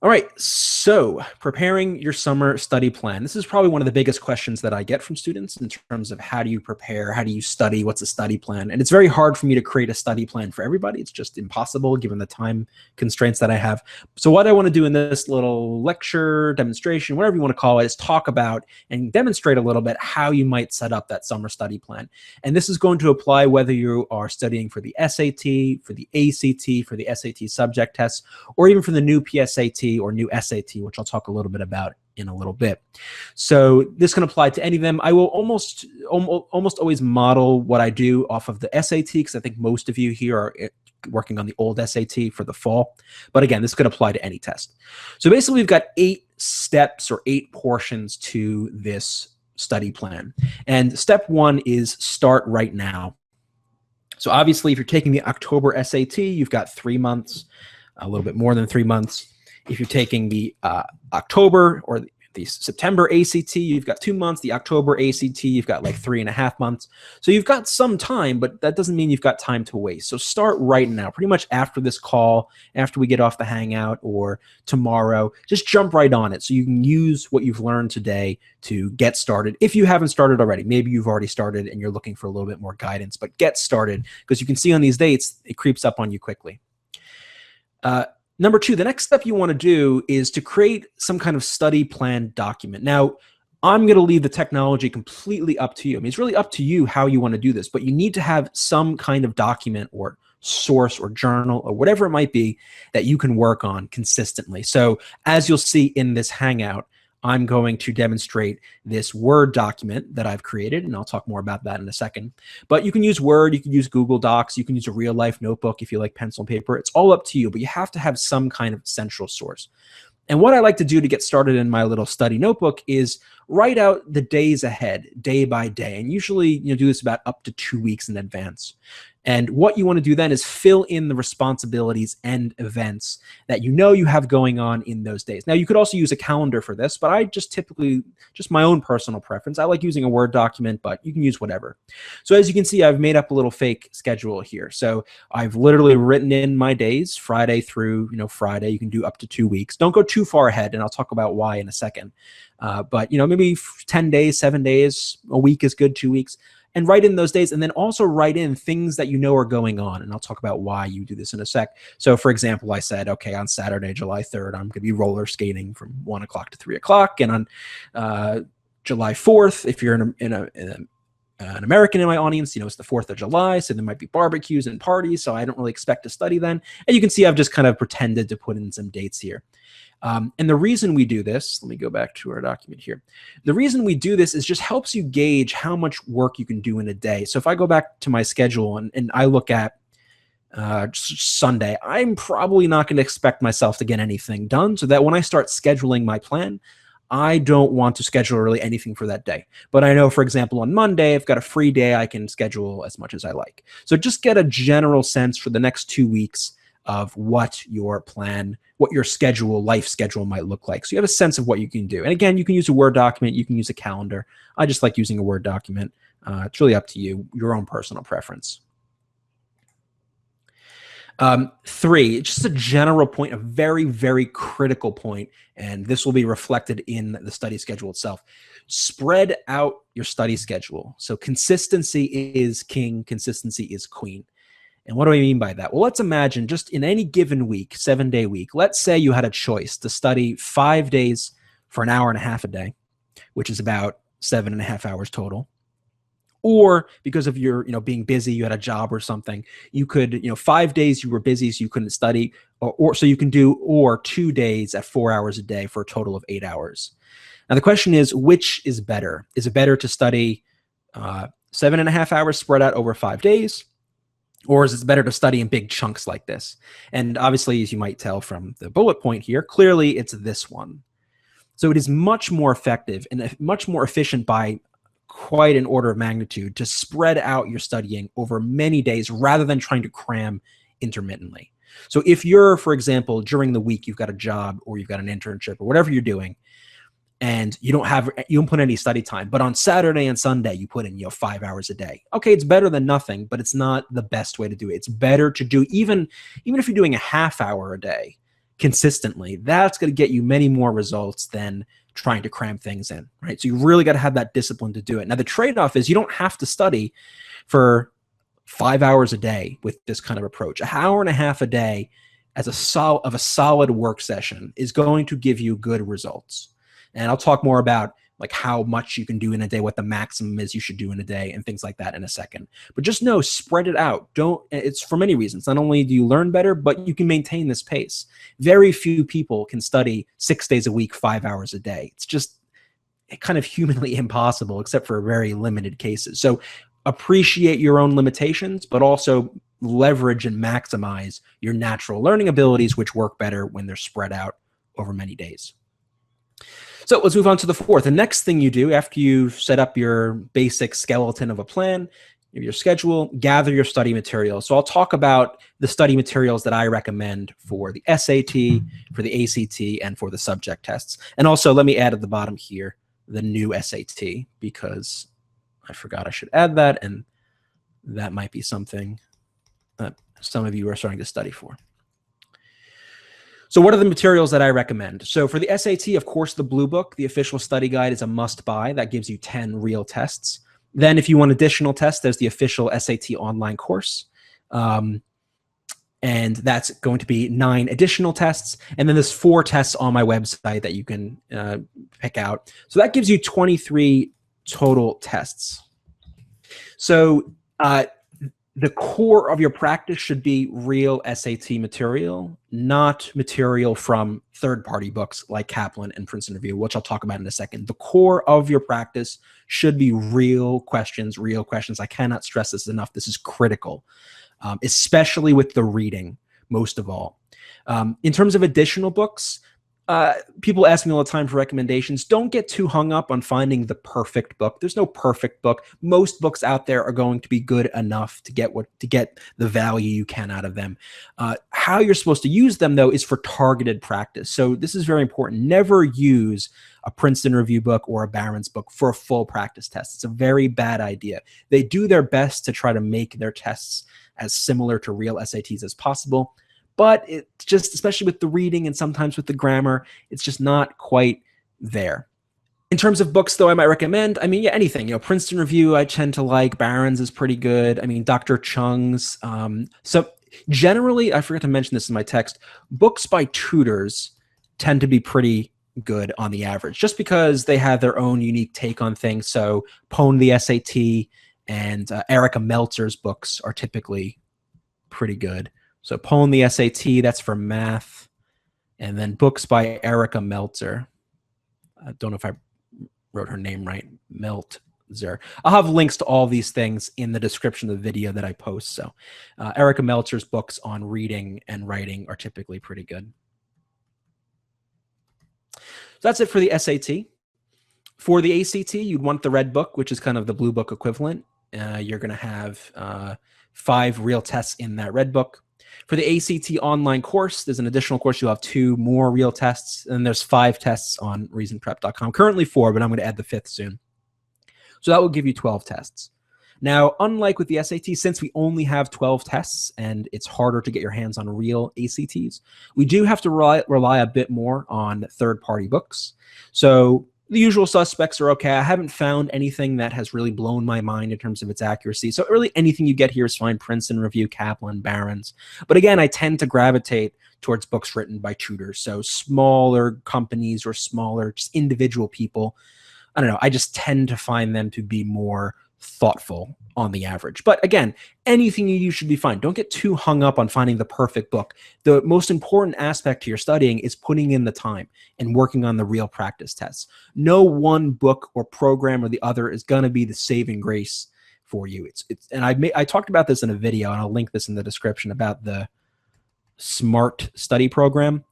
All right, so preparing your summer study plan. This is probably one of the biggest questions that I get from students in terms of how do you prepare, how do you study, what's a study plan? And it's very hard for me to create a study plan for everybody. It's just impossible given the time constraints that I have. So what I want to do in this little lecture, demonstration, whatever you want to call it, is talk about and demonstrate a little bit how you might set up that summer study plan. And this is going to apply whether you are studying for the SAT, for the ACT, for the SAT subject tests, or even for the new PSAT or new SAT, which I'll talk a little bit about in a little bit. So this can apply to any of them. I will almost always model what I do off of the SAT, because I think most of you here are working on the old SAT for the fall. But again, this could apply to any test. So basically, we've got 8 steps or 8 portions to this study plan. And step 1 is start right now. So obviously, if you're taking the October SAT, you've got 3 months, a little bit more than 3 months. If you're taking the October or the September ACT, you've got 2 months. The October ACT, you've got like 3.5 months. So you've got some time, but that doesn't mean you've got time to waste. So start right now, pretty much after this call, after we get off the Hangout or tomorrow, just jump right on it so you can use what you've learned today to get started. If you haven't started already, maybe you've already started and you're looking for a little bit more guidance, but get started, because you can see on these dates, it creeps up on you quickly. Number 2, the next step you want to do is to create some kind of study plan document. Now, I'm going to leave the technology completely up to you. I mean, it's really up to you how you want to do this, but you need to have some kind of document or source or journal or whatever it might be that you can work on consistently. So as you'll see in this Hangout, I'm going to demonstrate this Word document that I've created, and I'll talk more about that in a second. But you can use Word, you can use Google Docs, you can use a real-life notebook if you like pencil and paper. It's all up to you, but you have to have some kind of central source. And what I like to do to get started in my little study notebook is write out the days ahead, day by day. And usually do this about up to 2 weeks in advance. And what you want to do then is fill in the responsibilities and events that you have going on in those days. Now, you could also use a calendar for this, but I just typically, just my own personal preference, I like using a Word document, but you can use whatever. So as you can see, I've made up a little fake schedule here. So I've literally written in my days, Friday through Friday. You can do up to 2 weeks. Don't go too far ahead, and I'll talk about why in a second. But maybe 10 days, 7 days, a week is good, 2 weeks. And write in those days, and then also write in things that are going on. And I'll talk about why you do this in a sec. So for example, I said, okay, on Saturday, July 3rd, I'm going to be roller skating from 1 o'clock to 3 o'clock. And on July 4th, if you're an American in my audience, it's the 4th of July, so there might be barbecues and parties, so I don't really expect to study then. And you can see I've just kind of pretended to put in some dates here. And the reason we do this, let me go back to our document here. The reason we do this is just helps you gauge how much work you can do in a day. So if I go back to my schedule and I look at Sunday, I'm probably not going to expect myself to get anything done, so that when I start scheduling my plan, I don't want to schedule really anything for that day. But I know, for example, on Monday, I've got a free day. I can schedule as much as I like. So just get a general sense for the next 2 weeks of what your plan, what your schedule, life schedule might look like. So you have a sense of what you can do. And again, you can use a Word document. You can use a calendar. I just like using a Word document. It's really up to you, your own personal preference. 3, just a general point, a very, very critical point, and this will be reflected in the study schedule itself. Spread out your study schedule. So consistency is king, consistency is queen. And what do I mean by that? Well, let's imagine just in any given week, 7-day week, let's say you had a choice to study 5 days for an hour and a half a day, which is about 7.5 hours total. Or because of your, being busy, you had a job or something, you could, 5 days you were busy, so you couldn't study, or so you can do, or 2 days at 4 hours a day for a total of 8 hours. Now, the question is, which is better? Is it better to study 7.5 hours spread out over 5 days? Or is it better to study in big chunks like this? And obviously, as you might tell from the bullet point here, clearly it's this one. So it is much more effective and much more efficient by quite an order of magnitude to spread out your studying over many days rather than trying to cram intermittently. So if you're, for example, during the week, you've got a job or you've got an internship or whatever you're doing, and you don't put any study time, but on Saturday and Sunday, you put in, 5 hours a day. Okay, it's better than nothing, but it's not the best way to do it. It's better to do, even if you're doing a half hour a day, consistently, that's going to get you many more results than trying to cram things in, right? So you really got to have that discipline to do it. Now, the trade-off is you don't have to study for 5 hours a day with this kind of approach. An hour and a half a day as a solid work session is going to give you good results. And I'll talk more about like how much you can do in a day, what the maximum is you should do in a day, and things like that in a second. But just know, spread it out. It's for many reasons. Not only do you learn better, but you can maintain this pace. Very few people can study 6 days a week, 5 hours a day. It's just kind of humanly impossible, except for very limited cases. So appreciate your own limitations, but also leverage and maximize your natural learning abilities, which work better when they're spread out over many days. So let's move on to the fourth. The next thing you do after you set up your basic skeleton of a plan, your schedule, gather your study materials. So I'll talk about the study materials that I recommend for the SAT, for the ACT, and for the subject tests. And also let me add at the bottom here the new SAT, because I forgot I should add that, and that might be something that some of you are starting to study for. So what are the materials that I recommend? So for the SAT, of course, the Blue Book, the official study guide, is a must-buy. That gives you 10 real tests. Then if you want additional tests, there's the official SAT online course. And that's going to be 9 additional tests. And then there's 4 tests on my website that you can pick out. So that gives you 23 total tests. So the core of your practice should be real SAT material, not material from third-party books like Kaplan and Princeton Review, which I'll talk about in a second. The core of your practice should be real questions, real questions. I cannot stress this enough. This is critical, especially with the reading, most of all. In terms of additional books, people ask me all the time for recommendations. Don't get too hung up on finding the perfect book. There's no perfect book. Most books out there are going to be good enough to get the value you can out of them. How you're supposed to use them, though, is for targeted practice. So this is very important. Never use a Princeton Review book or a Barron's book for a full practice test. It's a very bad idea. They do their best to try to make their tests as similar to real SATs as possible. But it's just, especially with the reading and sometimes with the grammar, it's just not quite there. In terms of books, though, I might recommend, yeah, anything. Princeton Review I tend to like. Barron's is pretty good. Dr. Chung's. So generally, I forgot to mention this in my text, books by tutors tend to be pretty good on the average, just because they have their own unique take on things. So Pone the SAT and Erica Meltzer's books are typically pretty good. So Pone the SAT, that's for math. And then books by Erica Meltzer. I don't know if I wrote her name right. Meltzer. I'll have links to all these things in the description of the video that I post. So Erica Meltzer's books on reading and writing are typically pretty good. So that's it for the SAT. For the ACT, you'd want the red book, which is kind of the blue book equivalent. You're going to have 5 real tests in that red book. For the ACT online course, there's an additional course. You'll have 2 more real tests, and there's 5 tests on reasonprep.com. Currently 4, but I'm going to add the 5th soon. So that will give you 12 tests. Now, unlike with the SAT, since we only have 12 tests and it's harder to get your hands on real ACTs, we do have to rely a bit more on third-party books. So the usual suspects are okay. I haven't found anything that has really blown my mind in terms of its accuracy. So really anything you get here is fine. Princeton Review, Kaplan, Barron's. But again, I tend to gravitate towards books written by tutors. So smaller companies or smaller just individual people. I don't know. I just tend to find them to be more thoughtful on the average. But again, anything you use should be fine. Don't get too hung up on finding the perfect book. The most important aspect to your studying is putting in the time and working on the real practice tests. No one book or program or the other is going to be the saving grace for you. And I talked about this in a video, and I'll link this in the description, about the SMART study program.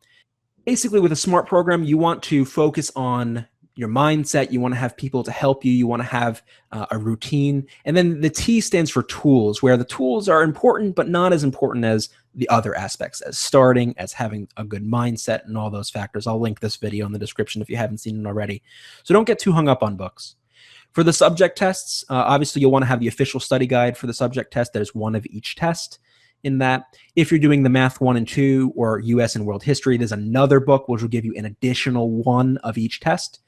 Basically, with a SMART program, you want to focus on your mindset. You want to have people to help you. You want to have a routine. And then the T stands for tools, where the tools are important, but not as important as the other aspects, as starting, as having a good mindset, and all those factors. I'll link this video in the description if you haven't seen it already. So don't get too hung up on books. For the subject tests, obviously you'll want to have the official study guide for the subject test. There's 1 of each test. in that. If you're doing the Math 1 and 2 or US and World History, there's another book which will give you an additional one of each test.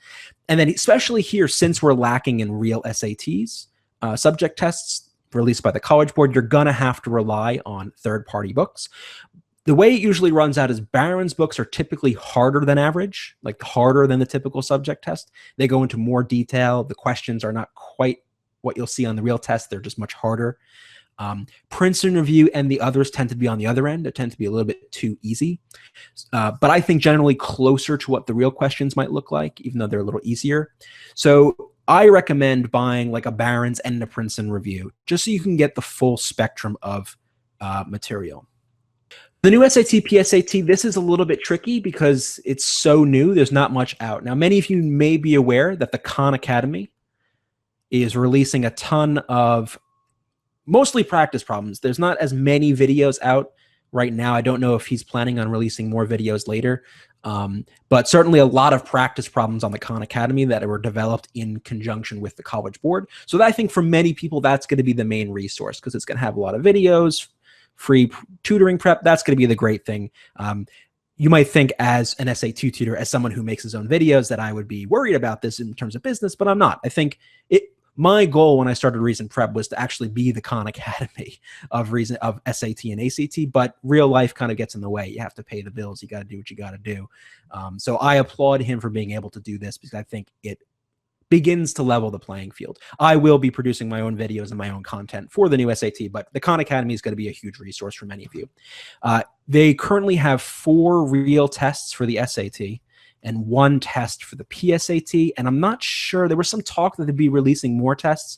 And then especially here, since we're lacking in real SATs, subject tests released by the College Board, you're going to have to rely on third-party books. The way it usually runs out is Barron's books are typically harder than average, like harder than the typical subject test. They go into more detail. The questions are not quite what you'll see on the real test. They're just much harder. Princeton Review and the others tend to be on the other end. They tend to be a little bit too easy. But I think generally closer to what the real questions might look like, even though they're a little easier. So I recommend buying like a Barron's and a Princeton Review, just so you can get the full spectrum of material. The new SAT, PSAT, this is a little bit tricky because it's so new. There's not much out. Now, many of you may be aware that the Khan Academy is releasing a ton of mostly practice problems. There's not as many videos out right now. I don't know if he's planning on releasing more videos later, but certainly a lot of practice problems on the Khan Academy that were developed in conjunction with the College Board. So I think for many people, that's going to be the main resource because it's going to have a lot of videos, free tutoring prep. That's going to be the great thing. You might think as an SAT tutor, as someone who makes his own videos, that I would be worried about this in terms of business, but I'm not. I think my goal when I started Reason Prep was to actually be the Khan Academy of SAT and ACT, but real life kind of gets in the way. You have to pay the bills. You got to do what you got to do. So I applaud him for being able to do this because I think it begins to level the playing field. I will be producing my own videos and my own content for the new SAT, but the Khan Academy is going to be a huge resource for many of you. They currently have 4 real tests for the SAT and 1 test for the PSAT. And I'm not sure, there was some talk that they'd be releasing more tests,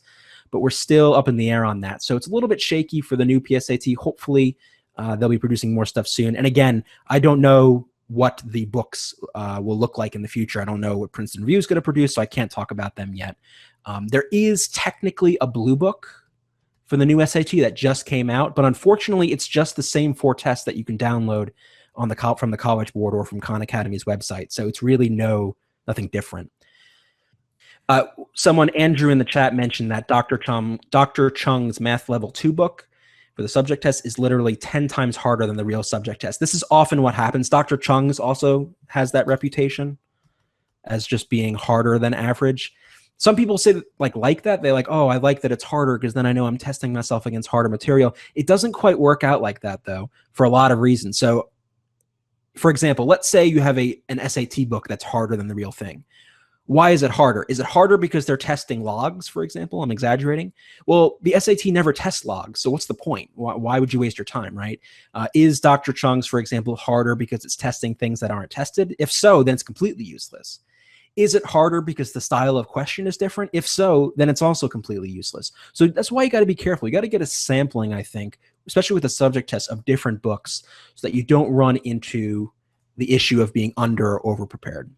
but we're still up in the air on that. So it's a little bit shaky for the new PSAT. Hopefully they'll be producing more stuff soon. And again, I don't know what the books will look like in the future. I don't know what Princeton Review is going to produce, so I can't talk about them yet. There is technically a blue book for the new SAT that just came out, but unfortunately, it's just the same 4 tests that you can download on from the College Board or from Khan Academy's website. So it's really nothing different. Someone, Andrew in the chat, mentioned that Dr. Chung's Math Level 2 book for the subject test is literally 10 times harder than the real subject test. This is often what happens. Dr. Chung's also has that reputation as just being harder than average. Some people say like that. They're like, oh, I like that it's harder because then I know I'm testing myself against harder material. It doesn't quite work out like that, though, for a lot of reasons. So, for example, let's say you have an SAT book that's harder than the real thing. Why is it harder? Is it harder because they're testing logs, for example? I'm exaggerating. Well, the SAT never tests logs, so what's the point? Why would you waste your time, right? Is Dr. Chung's, for example, harder because it's testing things that aren't tested? If so, then it's completely useless. Is it harder because the style of question is different? If so, then it's also completely useless. So that's why you got to be careful. You got to get a sampling, I think, especially with the subject test, of different books so that you don't run into the issue of being under or over prepared.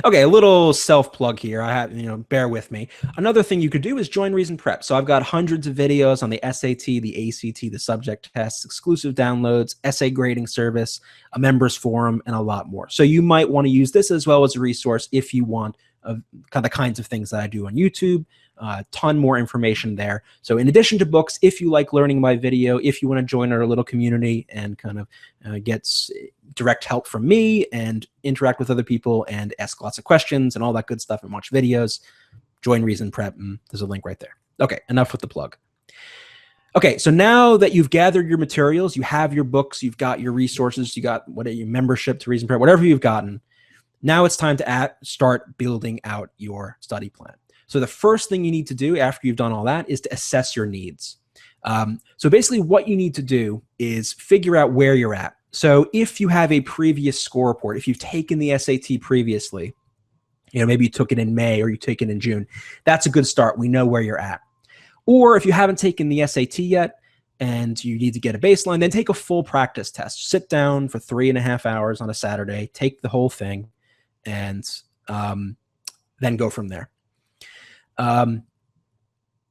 Okay, a little self-plug here. I have, bear with me. Another thing you could do is join Reason Prep. So I've got hundreds of videos on the SAT, the ACT, the subject tests, exclusive downloads, essay grading service, a members forum, and a lot more. So you might want to use this as well as a resource if you want the kinds of things that I do on YouTube. A ton more information there. So in addition to books, if you like learning by video, if you want to join our little community and kind of get direct help from me and interact with other people and ask lots of questions and all that good stuff and watch videos, join Reason Prep. There's a link right there. Okay, enough with the plug. Okay, so now that you've gathered your materials, you have your books, you've got your resources, you got your membership to Reason Prep, whatever you've gotten, now it's time to start building out your study plan. So the first thing you need to do after you've done all that is to assess your needs. So basically what you need to do is figure out where you're at. So if you have a previous score report, if you've taken the SAT previously, maybe you took it in May or you take it in June, that's a good start. We know where you're at. Or if you haven't taken the SAT yet and you need to get a baseline, then take a full practice test. Sit down for 3.5 hours on a Saturday, take the whole thing, and then go from there.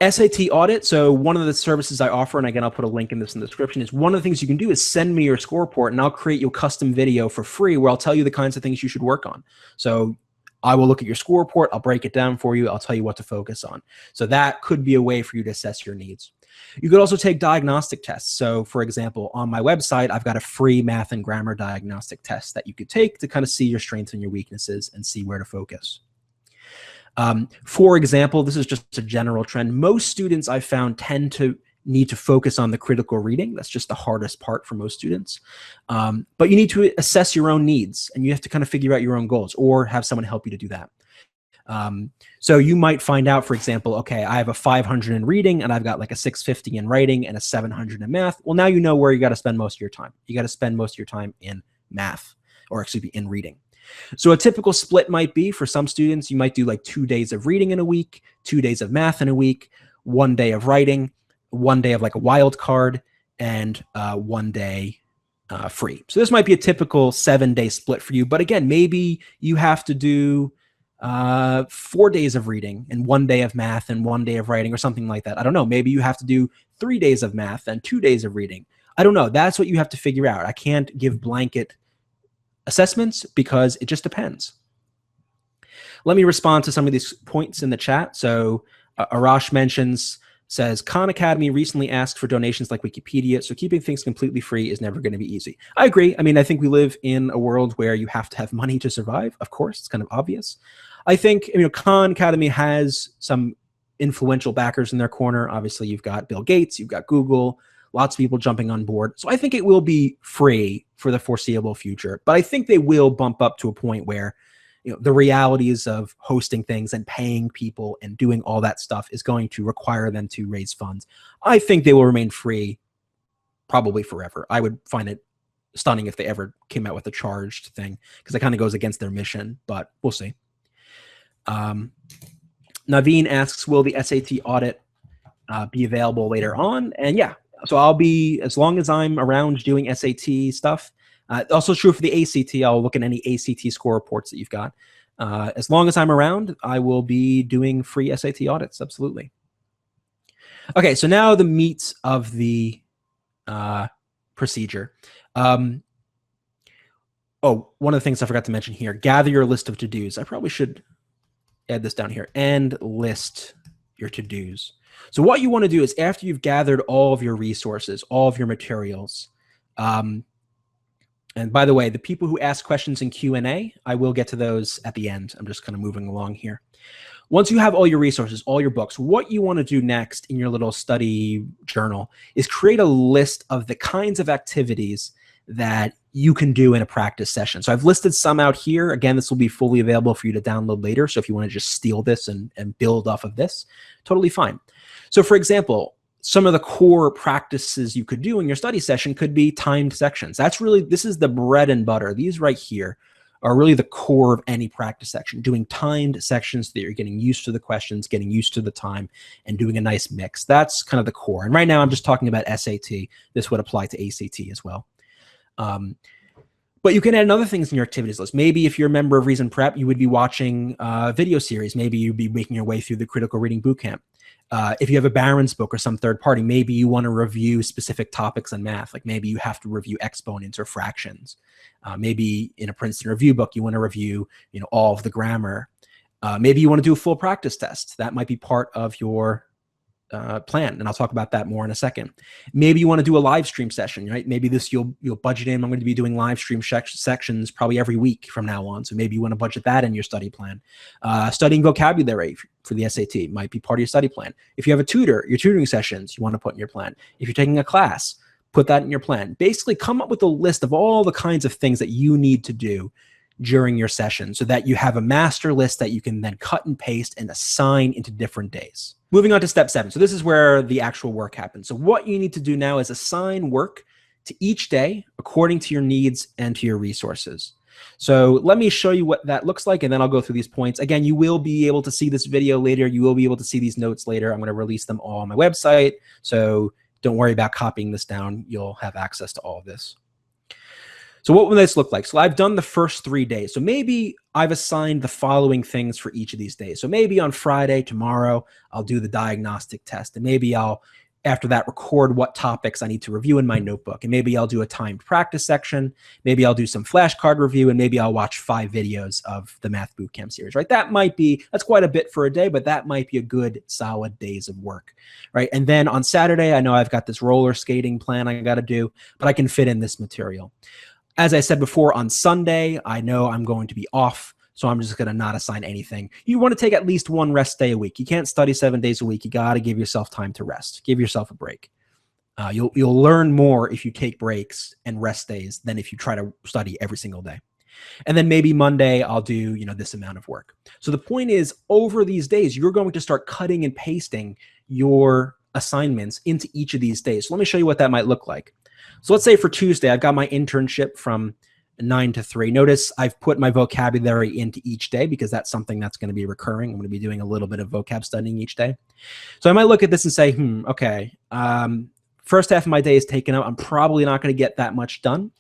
SAT audit. So one of the services I offer, and again, I'll put a link in the description, is one of the things you can do is send me your score report and I'll create you a custom video for free where I'll tell you the kinds of things you should work on. So I will look at your score report. I'll break it down for you. I'll tell you what to focus on. So that could be a way for you to assess your needs. You could also take diagnostic tests. So for example, on my website, I've got a free math and grammar diagnostic test that you could take to kind of see your strengths and your weaknesses and see where to focus. For example, this is just a general trend. Most students I've found tend to need to focus on the critical reading. That's just the hardest part for most students. But you need to assess your own needs, and you have to kind of figure out your own goals or have someone help you to do that. So you might find out, for example, okay, I have a 500 in reading and I've got like a 650 in writing and a 700 in math. Well, now you know where you got to spend most of your time. You got to spend most of your time in math, or excuse me, in reading. So a typical split might be, for some students, you might do like 2 days of reading in a week, 2 days of math in a week, 1 day of writing, 1 day of like a wild card, and 1 day free. So this might be a typical 7-day split for you. But again, maybe you have to do 4 days of reading and 1 day of math and 1 day of writing, or something like that. I don't know. Maybe you have to do 3 days of math and 2 days of reading. I don't know. That's what you have to figure out. I can't give blanket assessments because it just depends. Let me respond to some of these points in the chat. So Arash says, Khan Academy recently asked for donations like Wikipedia, so keeping things completely free is never going to be easy. I agree. I mean, I think we live in a world where you have to have money to survive. Of course, it's kind of obvious. I think, Khan Academy has some influential backers in their corner. Obviously, you've got Bill Gates, you've got Google, lots of people jumping on board. So I think it will be free for the foreseeable future. But I think they will bump up to a point where the realities of hosting things and paying people and doing all that stuff is going to require them to raise funds. I think they will remain free probably forever. I would find it stunning if they ever came out with a charged thing, because it kind of goes against their mission, but we'll see. Naveen asks, will the SAT audit be available later on? And yeah, so I'll be, as long as I'm around doing SAT stuff. Also true for the ACT. I'll look at any ACT score reports that you've got. As long as I'm around, I will be doing free SAT audits. Absolutely. Okay, so now the meat of the procedure. Oh, one of the things I forgot to mention here, gather your list of to-dos. I probably should add this down here, and list your to-dos. So what you want to do is, after you've gathered all of your resources, all of your materials, and by the way, the people who ask questions in Q&A, I will get to those at the end. I'm just kind of moving along here. Once you have all your resources, all your books, what you want to do next in your little study journal is create a list of the kinds of activities that you can do in a practice session. So I've listed some out here. Again, this will be fully available for you to download later. So if you want to just steal this and build off of this, totally fine. So for example, some of the core practices you could do in your study session could be timed sections. That's really, this is the bread and butter. These right here are really the core of any practice section, doing timed sections so that you're getting used to the questions, getting used to the time, and doing a nice mix. That's kind of the core. And right now I'm just talking about SAT. This would apply to ACT as well. But you can add other things in your activities list. Maybe if you're a member of Reason Prep, you would be watching a video series. Maybe you'd be making your way through the Critical Reading Bootcamp. If you have a Barron's book or some third party, maybe you want to review specific topics in math. Like maybe you have to review exponents or fractions. Maybe in a Princeton review book, you want to review, all of the grammar. Maybe you want to do a full practice test. That might be part of your plan, and I'll talk about that more in a second. Maybe you want to do a live stream session, right? Maybe this you'll budget in. I'm going to be doing live stream sections probably every week from now on. So maybe you want to budget that in your study plan. Studying vocabulary for the SAT might be part of your study plan. If you have a tutor, your tutoring sessions you want to put in your plan. If you're taking a class, put that in your plan. Basically, come up with a list of all the kinds of things that you need to do during your session so that you have a master list that you can then cut and paste and assign into different days. Moving on to step 7. So this is where the actual work happens. So what you need to do now is assign work to each day according to your needs and to your resources. So let me show you what that looks like, and then I'll go through these points. Again, you will be able to see this video later. You will be able to see these notes later. I'm going to release them all on my website. So don't worry about copying this down. You'll have access to all of this. So what will this look like? So I've done the first 3 days. So maybe I've assigned the following things for each of these days. So maybe on Friday, tomorrow, I'll do the diagnostic test. And maybe I'll After that, record what topics I need to review in my notebook. And maybe I'll do a timed practice section. Maybe I'll do some flashcard review, and maybe I'll watch 5 videos of the Math Bootcamp series, right? That's quite a bit for a day, but that might be a good solid days of work, right? And then on Saturday, I know I've got this roller skating plan I got to do, but I can fit in this material. As I said before, on Sunday, I know I'm going to be off, so I'm just going to not assign anything. You want to take at least 1 rest day a week. You can't study 7 days a week. You got to give yourself time to rest. Give yourself a break. You'll learn more if you take breaks and rest days than if you try to study every single day. And then maybe Monday I'll do, this amount of work. So the point is, over these days, you're going to start cutting and pasting your assignments into each of these days. So let me show you what that might look like. So let's say for Tuesday, I've got my internship from 9 to 3. Notice I've put my vocabulary into each day because that's something that's going to be recurring. I'm going to be doing a little bit of vocab studying each day. So I might look at this and say, okay, first half of my day is taken up. I'm probably not going to get that much done.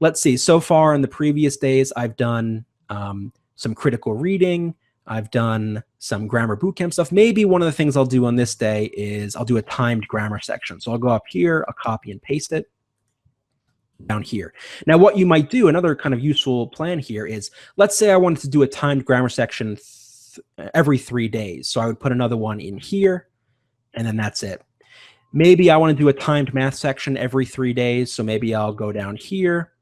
Let's see. So far in the previous days, I've done some critical reading. I've done some grammar bootcamp stuff. Maybe one of the things I'll do on this day is I'll do a timed grammar section. So I'll go up here, I'll copy and paste it down here. Now, what you might do, another kind of useful plan here is, let's say I wanted to do a timed grammar section every 3 days. So I would put another one in here, and then that's it. Maybe I want to do a timed math section every 3 days. So maybe I'll go down here,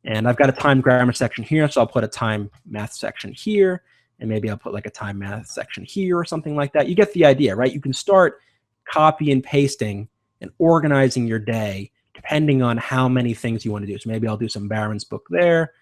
and I've got a timed grammar section here. So I'll put a timed math section here, and maybe I'll put like a timed math section here or something like that. You get the idea, right? You can start copy and pasting and organizing your day depending on how many things you want to do. So maybe I'll do some Barron's book there.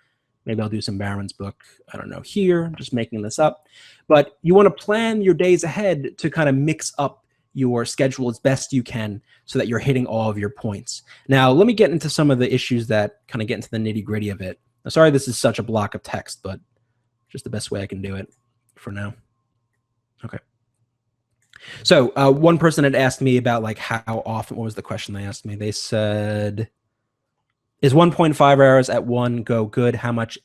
Maybe I'll do some Barron's book, I don't know, here. I'm just making this up. But you want to plan your days ahead to kind of mix up your schedule as best you can so that you're hitting all of your points. Now, let me get into some of the issues that kind of get into the nitty-gritty of it. I'm sorry this is such a block of text, but just the best way I can do it for now. Okay. So one person had asked me about like how often, what was the question they asked me? They said, is 1.5 hours at one go good? How much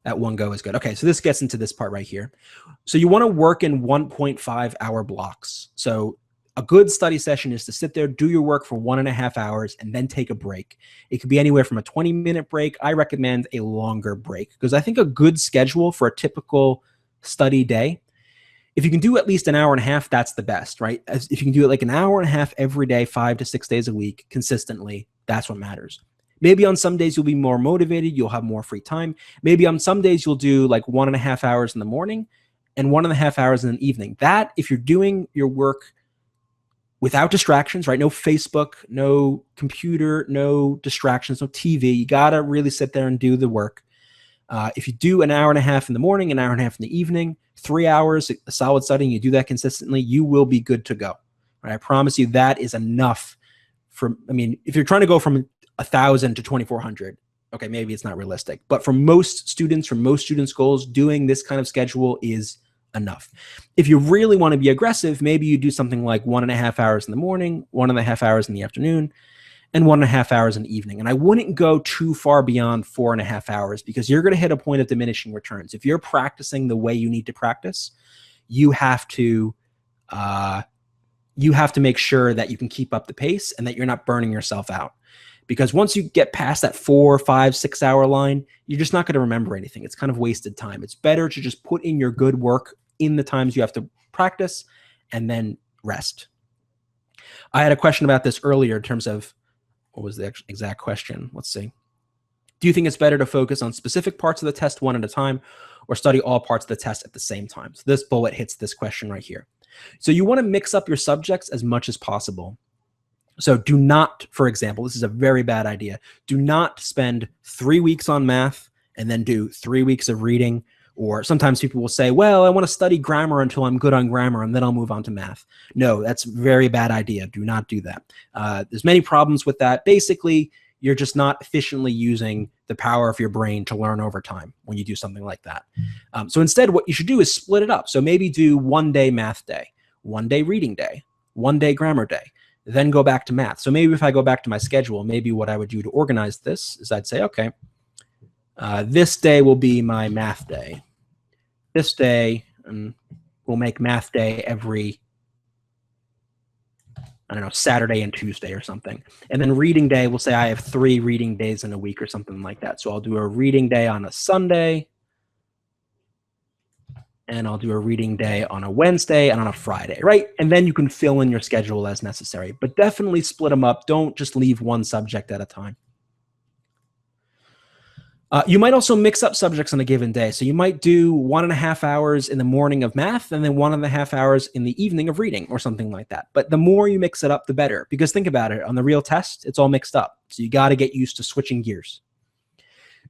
at one go is good? Okay, so this gets into this part right here. So you want to work in 1.5 hour blocks. So a good study session is to sit there, do your work for 1.5 hours, and then take a break. It could be anywhere from a 20-minute break. I recommend a longer break because I think a good schedule for a typical study day, if you can do at least an hour and a half, that's the best, right? If you can do it like an hour and a half every day, 5 to 6 days a week, consistently, that's what matters. Maybe on some days you'll be more motivated, you'll have more free time. Maybe on some days you'll do like 1.5 hours in the morning and 1.5 hours in the evening. That, if you're doing your work without distractions, right? No Facebook, no computer, no distractions, no TV. You got to really sit there and do the work. If you do an hour and a half in the morning, an hour and a half in the evening, 3 hours, a solid studying, you do that consistently, you will be good to go. Right? I promise you that is enough for, I mean, if you're trying to go from 1,000 to 2,400, okay, maybe it's not realistic. But for most students, goals, doing this kind of schedule is enough. If you really want to be aggressive, maybe you do something like 1.5 hours in the morning, 1.5 hours in the afternoon, and 1.5 hours in the evening. And I wouldn't go too far beyond 4.5 hours because you're going to hit a point of diminishing returns. If you're practicing the way you need to practice, you have to make sure that you can keep up the pace and that you're not burning yourself out. Because once you get past that 4, 5, 6 hour line, you're just not going to remember anything. It's kind of wasted time. It's better to just put in your good work in the times you have to practice and then rest. I had a question about this earlier in terms of, what was the exact question? Let's see. Do you think it's better to focus on specific parts of the test one at a time or study all parts of the test at the same time? So this bullet hits this question right here. So you want to mix up your subjects as much as possible. So do not, for example, this is a very bad idea. Do not spend 3 weeks on math and then do 3 weeks of reading. Or sometimes people will say, well, I want to study grammar until I'm good on grammar and then I'll move on to math. No, that's a very bad idea. Do not do that. There's many problems with that. Basically, you're just not efficiently using the power of your brain to learn over time when you do something like that. So instead, what you should do is split it up. So maybe do 1 day math day, 1 day reading day, 1 day grammar day, then go back to math. So maybe if I go back to my schedule, maybe what I would do to organize this is I'd say, okay, this day will be my math day. This day, we'll make math day every I don't know, Saturday and Tuesday or something. And then reading day, we'll say I have 3 reading days in a week or something like that. So I'll do a reading day on a Sunday, and I'll do a reading day on a Wednesday and on a Friday, right? And then you can fill in your schedule as necessary, but definitely split them up. Don't just leave one subject at a time. You might also mix up subjects on a given day. So you might do 1.5 hours in the morning of math and then 1.5 hours in the evening of reading or something like that. But the more you mix it up, the better. Because think about it, on the real test, it's all mixed up. So you got to get used to switching gears.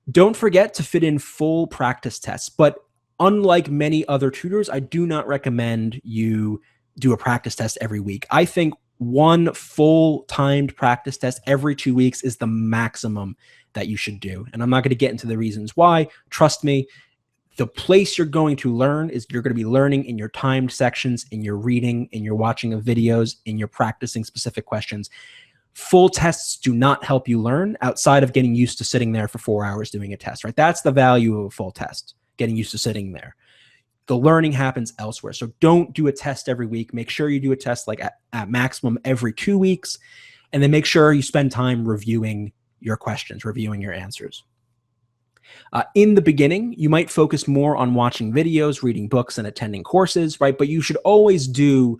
Don't forget to fit in full practice tests. But unlike many other tutors, I do not recommend you do a practice test every week. I think one full timed practice test every 2 weeks is the maximum that you should do. And I'm not going to get into the reasons why. Trust me, the place you're going to learn is you're going to be learning in your timed sections, in your reading, in your watching of videos, in your practicing specific questions. Full tests do not help you learn outside of getting used to sitting there for 4 hours doing a test, right? That's the value of a full test, getting used to sitting there. The learning happens elsewhere. So don't do a test every week. Make sure you do a test like at maximum every 2 weeks. And then make sure you spend time reviewing your questions, reviewing your answers. In the beginning, you might focus more on watching videos, reading books, and attending courses, right? But you should always do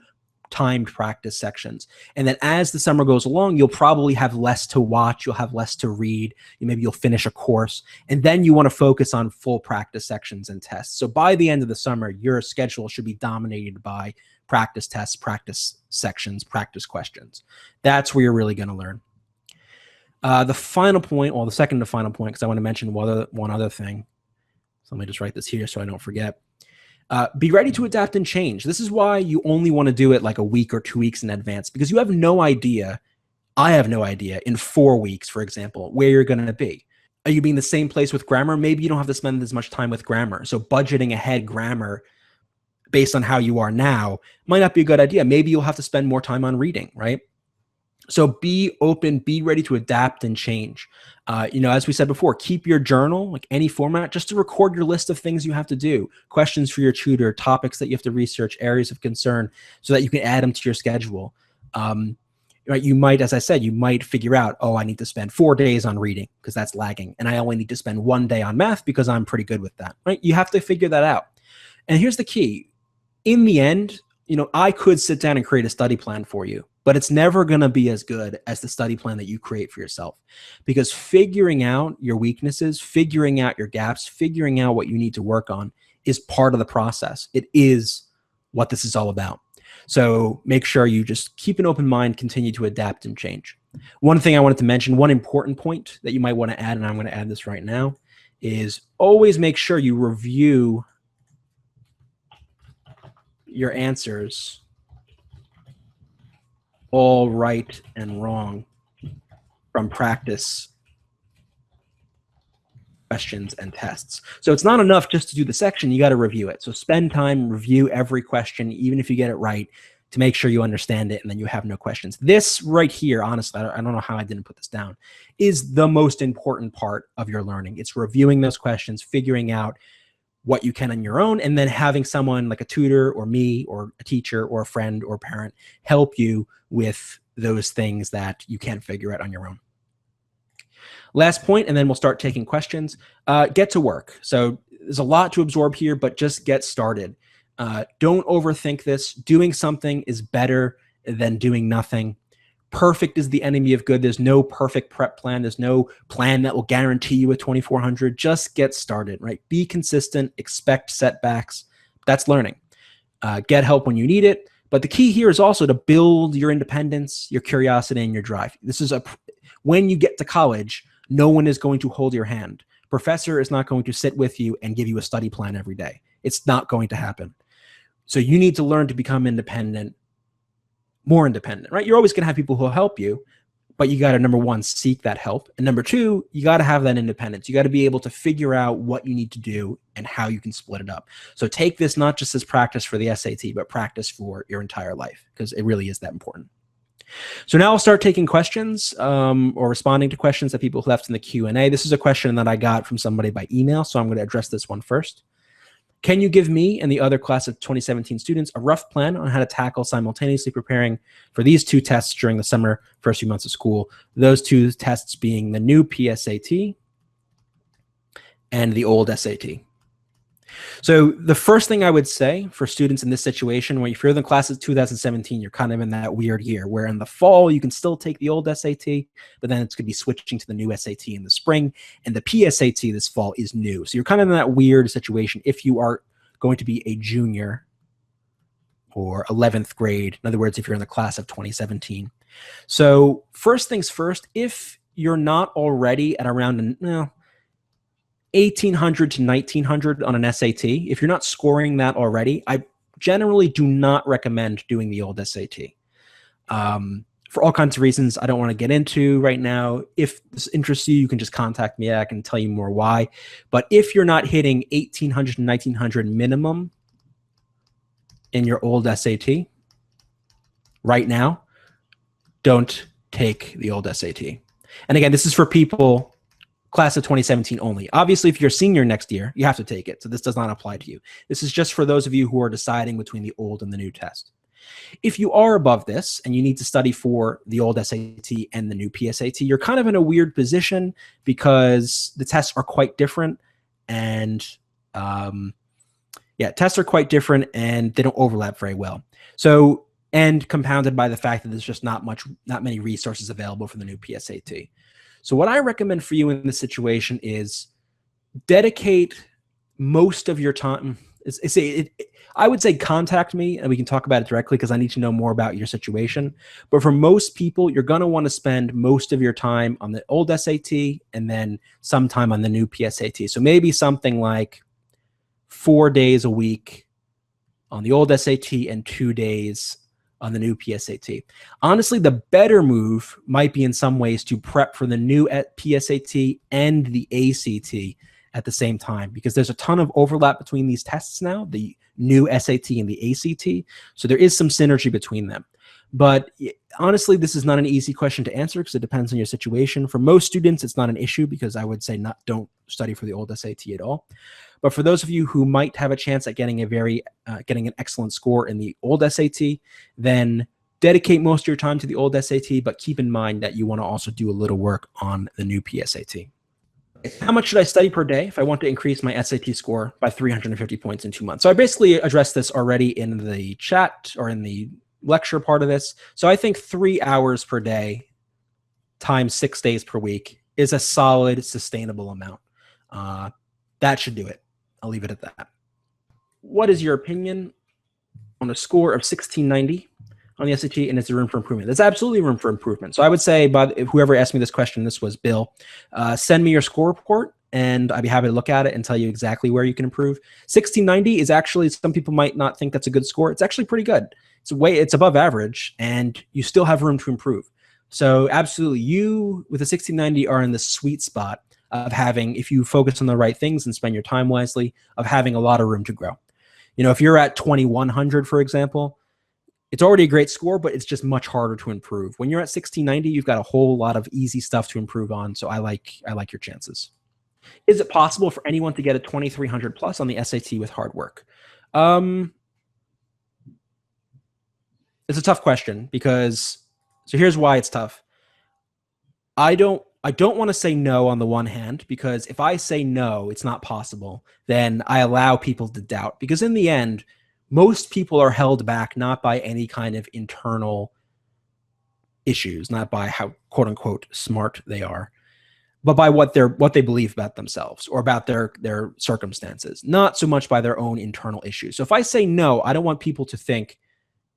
timed practice sections. And then as the summer goes along, you'll probably have less to watch. You'll have less to read. Maybe you'll finish a course. And then you want to focus on full practice sections and tests. So by the end of the summer, your schedule should be dominated by practice tests, practice sections, practice questions. That's where you're really going to learn. The final point, well, the second to final point, because I want to mention one other thing. So let me just write this here so I don't forget. Be ready to adapt and change. This is why you only want to do it like a week or 2 weeks in advance, because you have no idea, I have no idea, in 4 weeks, for example, where you're going to be. Are you being the same place with grammar? Maybe you don't have to spend as much time with grammar. So budgeting ahead grammar based on how you are now might not be a good idea. Maybe you'll have to spend more time on reading, right? So be open, be ready to adapt and change. As we said before, keep your journal, like any format, just to record your list of things you have to do, questions for your tutor, topics that you have to research, areas of concern, so that you can add them to your schedule. Right? You might, as I said, you might figure out, oh, I need to spend 4 days on reading because that's lagging. And I only need to spend 1 day on math because I'm pretty good with that, right? You have to figure that out. And here's the key. In the end, I could sit down and create a study plan for you, but it's never going to be as good as the study plan that you create for yourself, because figuring out your weaknesses, figuring out your gaps, figuring out what you need to work on is part of the process. It is what this is all about. So make sure you just keep an open mind, continue to adapt and change. One thing I wanted to mention, one important point that you might want to add, and I'm going to add this right now, is always make sure you review your answers, all right and wrong, from practice questions and tests. So it's not enough just to do the section, you got to review it. So spend time, review every question, even if you get it right, to make sure you understand it and then you have no questions. This right here, honestly, I don't know how I didn't put this down, is the most important part of your learning. It's reviewing those questions, figuring out what you can on your own, and then having someone like a tutor or me or a teacher or a friend or parent help you with those things that you can't figure out on your own. Last point, and then we'll start taking questions. Get to work. So there's a lot to absorb here, but just get started. Don't overthink this. Doing something is better than doing nothing. Perfect is the enemy of good. There's no perfect prep plan. There's no plan that will guarantee you a 2400. Just get started, right? Be consistent, expect setbacks. That's learning. Get help when you need it. But the key here is also to build your independence, your curiosity, and your drive. When you get to college, no one is going to hold your hand. Professor is not going to sit with you and give you a study plan every day. It's not going to happen. So you need to learn to become independent, more independent, right? You're always going to have people who will help you, but you got to, number one, seek that help. And number two, you got to have that independence. You got to be able to figure out what you need to do and how you can split it up. So take this not just as practice for the SAT, but practice for your entire life, because it really is that important. So now I'll start taking questions or responding to questions that people left in the Q&A. This is a question that I got from somebody by email, so I'm going to address this one first. Can you give me and the other class of 2017 students a rough plan on how to tackle simultaneously preparing for these two tests during the summer first few months of school? Those two tests being the new PSAT and the old SAT. So the first thing I would say for students in this situation, when you're in the class of 2017, you're kind of in that weird year where in the fall you can still take the old SAT, but then it's going to be switching to the new SAT in the spring, and the PSAT this fall is new. So you're kind of in that weird situation if you are going to be a junior or 11th grade. In other words, if you're in the class of 2017. So first things first, if you're not already at around 1800 to 1900 on an SAT, if you're not scoring that already, I generally do not recommend doing the old SAT. For all kinds of reasons I don't want to get into right now. If this interests you, you can just contact me. I can tell you more why. But if you're not hitting 1800 to 1900 minimum in your old SAT right now, don't take the old SAT. And again, this is for people class of 2017 only. Obviously, if you're a senior next year, you have to take it. So this does not apply to you. This is just for those of you who are deciding between the old and the new test. If you are above this and you need to study for the old SAT and the new PSAT, you're kind of in a weird position because the tests are quite different, and tests are quite different and they don't overlap very well. So, and compounded by the fact that there's just not many resources available for the new PSAT. So what I recommend for you in this situation is dedicate most of your time. I would say contact me and we can talk about it directly because I need to know more about your situation. But for most people, you're going to want to spend most of your time on the old SAT and then some time on the new PSAT. So maybe something like 4 days a week on the old SAT and 2 days on the new PSAT. Honestly, the better move might be in some ways to prep for the new PSAT and the ACT at the same time, because there's a ton of overlap between these tests now, the new SAT and the ACT. So there is some synergy between them. But honestly, this is not an easy question to answer because it depends on your situation. For most students, it's not an issue because I would say don't study for the old SAT at all. But for those of you who might have a chance at getting getting an excellent score in the old SAT, then dedicate most of your time to the old SAT, but keep in mind that you want to also do a little work on the new PSAT. How much should I study per day if I want to increase my SAT score by 350 points in 2 months? So I basically addressed this already in the chat or in the lecture part of this. So I think 3 hours per day times 6 days per week is a solid, sustainable amount. That should do it. I'll leave it at that. What is your opinion on a score of 1690 on the SAT, and is there room for improvement? There's absolutely room for improvement. So I would say, whoever asked me this question, this was Bill, send me your score report and I'd be happy to look at it and tell you exactly where you can improve. 1690 is actually, some people might not think that's a good score. It's actually pretty good. It's above average and you still have room to improve. So absolutely, you with a 1690 are in the sweet spot of having, if you focus on the right things and spend your time wisely, of having a lot of room to grow. You know, if you're at 2100, for example, it's already a great score, but it's just much harder to improve. When you're at 1690, you've got a whole lot of easy stuff to improve on. So I like your chances. Is it possible for anyone to get a 2300 plus on the SAT with hard work? It's a tough question because, so here's why it's tough. I don't want to say no on the one hand, because if I say no, it's not possible, then I allow people to doubt. Because in the end, most people are held back not by any kind of internal issues, not by how quote unquote smart they are, but by what they believe about themselves or about their circumstances, not so much by their own internal issues. So if I say no, I don't want people to think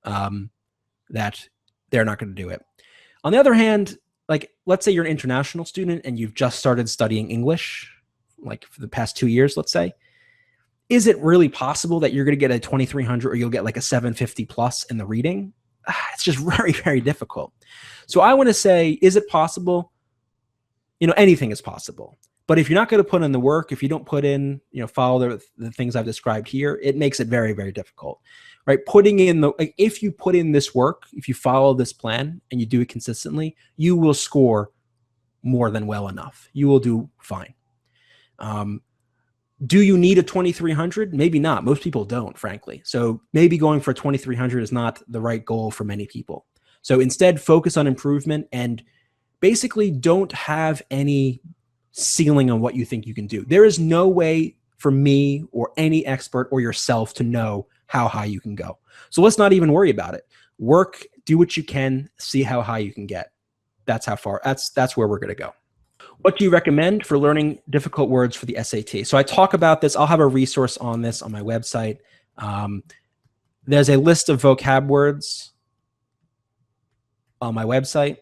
that they're not going to do it. On the other hand, like, let's say you're an international student and you've just started studying English, like for the past 2 years, let's say. Is it really possible that you're going to get a 2300 or you'll get like a 750 plus in the reading? It's just very, very difficult. So I want to say, is it possible? You know, anything is possible. But if you're not going to put in the work, if you don't put in, follow the things I've described here, it makes it very, very difficult, right? If you put in this work, if you follow this plan and you do it consistently, you will score more than well enough. You will do fine. Do you need a 2300? Maybe not. Most people don't, frankly. So maybe going for 2300 is not the right goal for many people. So instead, focus on improvement and basically don't have any ceiling on what you think you can do. There is no way for me or any expert or yourself to know how high you can go. So let's not even worry about it. Work, do what you can, see how high you can get. That's how far, that's where we're going to go. What do you recommend for learning difficult words for the SAT? So I talk about this. I'll have a resource on this on my website. There's a list of vocab words on my website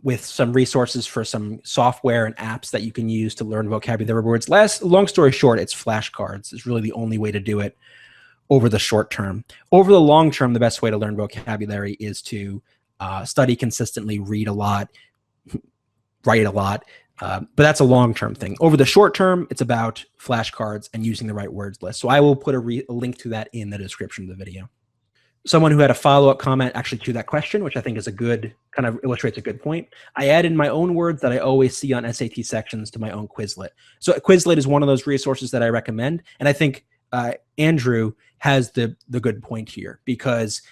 with some resources for some software and apps that you can use to learn vocabulary words. Long story short, it's flashcards. It's really the only way to do it over the short term. Over the long term, the best way to learn vocabulary is to study consistently, read a lot, write a lot, but that's a long-term thing. Over the short term, it's about flashcards and using the right words list. So I will put a link to that in the description of the video. Someone who had a follow-up comment actually to that question, which I think is a good, kind of illustrates a good point. I added my own words that I always see on SAT sections to my own Quizlet. So Quizlet is one of those resources that I recommend. And I think Andrew has the good point here, because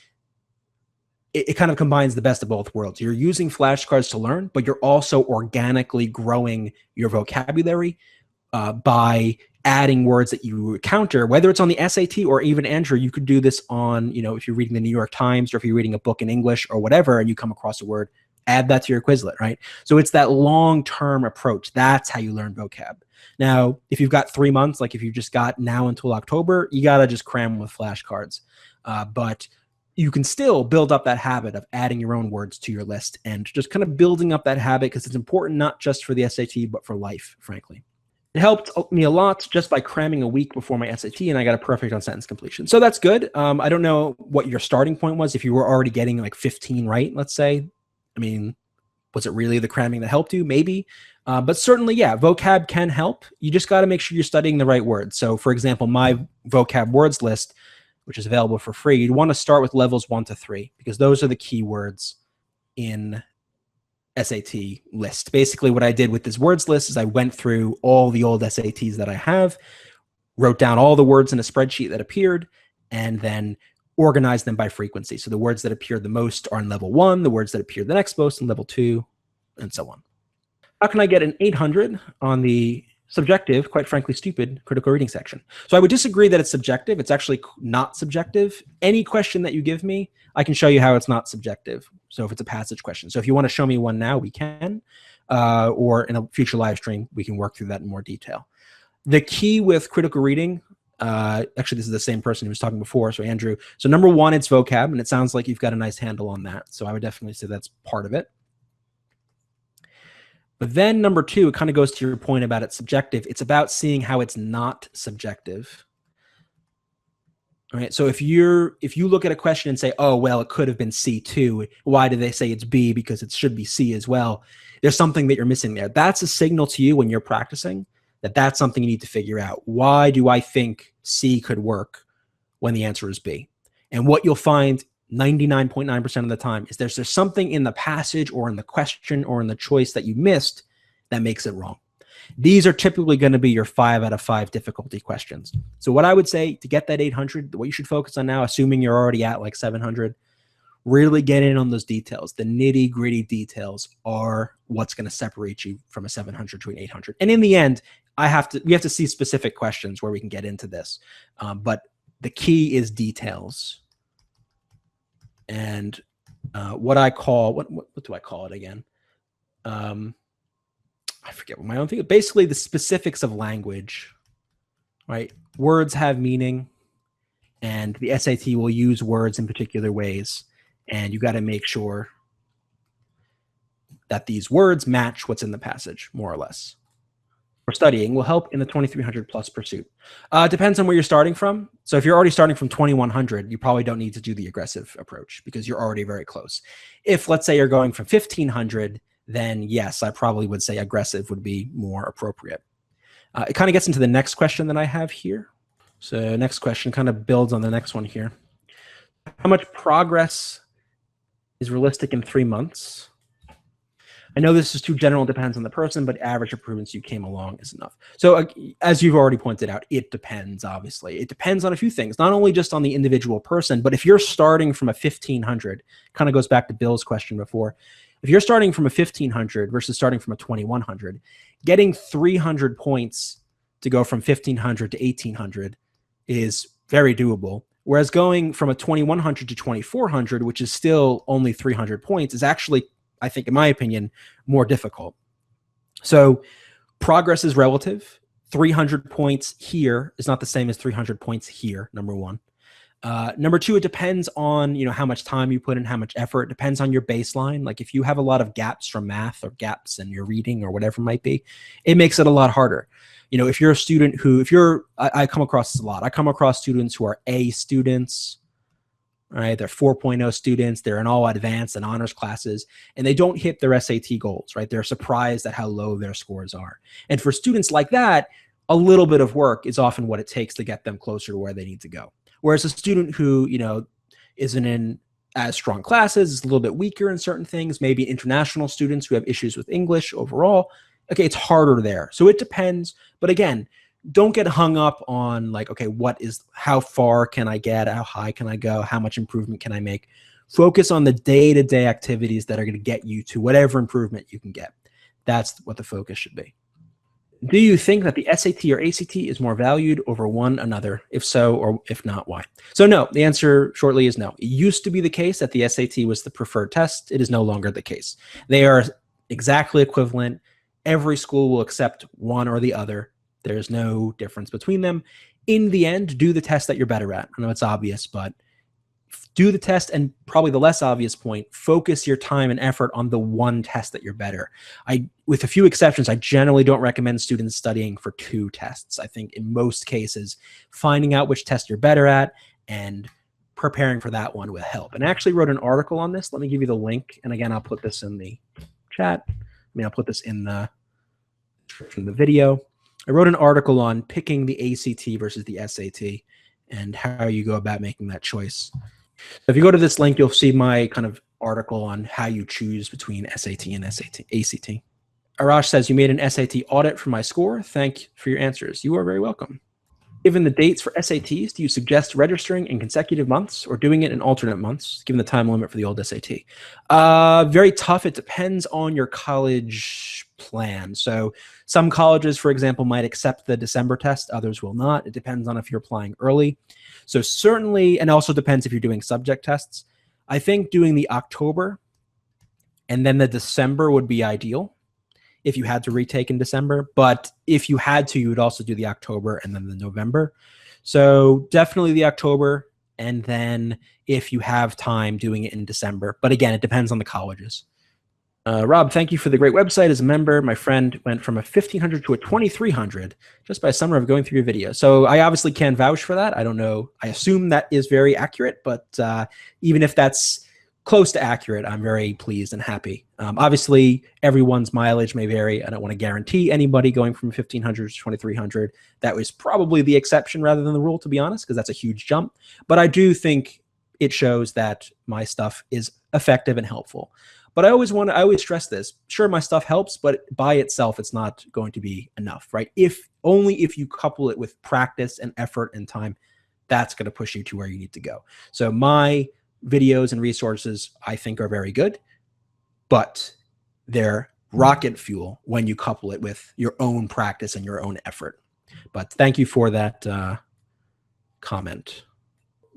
it kind of combines the best of both worlds. You're using flashcards to learn, but you're also organically growing your vocabulary by adding words that you encounter, whether it's on the SAT or even, Andrew, you could do this on, if you're reading the New York Times or if you're reading a book in English or whatever, and you come across a word, add that to your Quizlet, right? So it's that long-term approach. That's how you learn vocab. Now, if you've got 3 months, like if you just got now until October, you got to just cram with flashcards. But you can still build up that habit of adding your own words to your list and just kind of building up that habit, because it's important not just for the SAT, but for life, frankly. It helped me a lot just by cramming a week before my SAT, and I got a perfect on sentence completion. So that's good. I don't know what your starting point was. If you were already getting like 15 right, let's say, I mean, was it really the cramming that helped you? Maybe. But certainly, yeah, vocab can help. You just got to make sure you're studying the right words. So for example, my vocab words list, which is available for free, you'd want to start with levels 1 to 3, because those are the keywords in SAT list. Basically, what I did with this words list is I went through all the old SATs that I have, wrote down all the words in a spreadsheet that appeared, and then organized them by frequency. So the words that appeared the most are in level 1, the words that appeared the next most in level 2, and so on. How can I get an 800 on the subjective, quite frankly, stupid critical reading section? So I would disagree that it's subjective. It's actually not subjective. Any question that you give me, I can show you how it's not subjective. So if it's a passage question. So if you want to show me one now, we can, or in a future live stream, we can work through that in more detail. The key with critical reading, actually, this is the same person who was talking before, so Andrew. So number 1, it's vocab, and it sounds like you've got a nice handle on that. So I would definitely say that's part of it. But then number 2, it kind of goes to your point about it's subjective. It's about seeing how it's not subjective. All right. So if you look at a question and say, oh, well, it could have been C2. Why do they say it's B? Because it should be C as well. There's something that you're missing there. That's a signal to you when you're practicing that that's something you need to figure out. Why do I think C could work when the answer is B? And what you'll find 99.9% of the time is there's something in the passage or in the question or in the choice that you missed that makes it wrong. These are typically going to be your 5 out of 5 difficulty questions. So what I would say to get that 800, what you should focus on now, assuming you're already at like 700, really get in on those details. The nitty gritty details are what's going to separate you from a 700 to an 800. And in the end, we have to see specific questions where we can get into this. But the key is details. And what I call, what do I call it again? I forget what my own thing. Basically, the specifics of language, right? Words have meaning, and the SAT will use words in particular ways, and you got to make sure that these words match what's in the passage, more or less. For studying will help in the 2300 plus pursuit. Depends on where you're starting from. So if you're already starting from 2100, you probably don't need to do the aggressive approach because you're already very close. If, let's say, you're going from 1500, then yes, I probably would say aggressive would be more appropriate. It kind of gets into the next question that I have here. So next question kind of builds on the next one here. How much progress is realistic in 3 months? I know this is too general, depends on the person, but average improvements you came along is enough. So as you've already pointed out, it depends, obviously. It depends on a few things, not only just on the individual person, but if you're starting from a 1500, kind of goes back to Bill's question before. If you're starting from a 1500 versus starting from a 2100, getting 300 points to go from 1500 to 1800 is very doable. Whereas going from a 2100 to 2400, which is still only 300 points, is actually, I think, in my opinion, more difficult. So progress is relative. 300 points here is not the same as 300 points here, number one. Number two, it depends on, how much time you put in, how much effort. It depends on your baseline. Like if you have a lot of gaps from math or gaps in your reading or whatever it might be, it makes it a lot harder. If you're a student who, I come across this a lot. I come across students who are A students, right? They're 4.0 students. They're in all advanced and honors classes, and they don't hit their SAT goals, right? They're surprised at how low their scores are. And for students like that, a little bit of work is often what it takes to get them closer to where they need to go. Whereas a student who, isn't in as strong classes, is a little bit weaker in certain things, maybe international students who have issues with English overall, okay, it's harder there. So it depends. But again, don't get hung up on like, okay, how far can I get? How high can I go? How much improvement can I make? Focus on the day-to-day activities that are going to get you to whatever improvement you can get. That's what the focus should be. Do you think that the SAT or ACT is more valued over one another? If so, or if not, why? So no, the answer shortly is no. It used to be the case that the SAT was the preferred test. It is no longer the case. They are exactly equivalent. Every school will accept one or the other. There's no difference between them. In the end, do the test that you're better at. I know it's obvious, but do the test, and probably the less obvious point, focus your time and effort on the one test that you're better. With a few exceptions, I generally don't recommend students studying for two tests. I think in most cases, finding out which test you're better at and preparing for that one will help. And I actually wrote an article on this. Let me give you the link. And again, I'll put this in the chat. I'll put this in the description of the video. I wrote an article on picking the ACT versus the SAT and how you go about making that choice. So if you go to this link, you'll see my kind of article on how you choose between SAT and ACT. Arash says, you made an SAT audit for my score. Thank you for your answers. You are very welcome. Given the dates for SATs, do you suggest registering in consecutive months or doing it in alternate months, given the time limit for the old SAT? Very tough. It depends on your college plan. So some colleges, for example, might accept the December test. Others will not. It depends on if you're applying early. So certainly, and also depends if you're doing subject tests. I think doing the October and then the December would be ideal if you had to retake in December. But if you had to, you would also do the October and then the November. So definitely the October, and then if you have time, doing it in December. But again, it depends on the colleges. Rob, thank you for the great website. As a member, my friend went from a 1500 to a 2300 just by a summer of going through your video. So I obviously can vouch for that. I don't know. I assume that is very accurate, but even if that's close to accurate, I'm very pleased and happy. Obviously, everyone's mileage may vary. I don't want to guarantee anybody going from 1500 to 2300. That was probably the exception rather than the rule, to be honest, because that's a huge jump. But I do think it shows that my stuff is effective and helpful. But I always stress this. Sure, my stuff helps, but by itself, it's not going to be enough, right? Only if you couple it with practice and effort and time, that's going to push you to where you need to go. So my videos and resources, I think, are very good, but they're rocket fuel when you couple it with your own practice and your own effort. But thank you for that comment.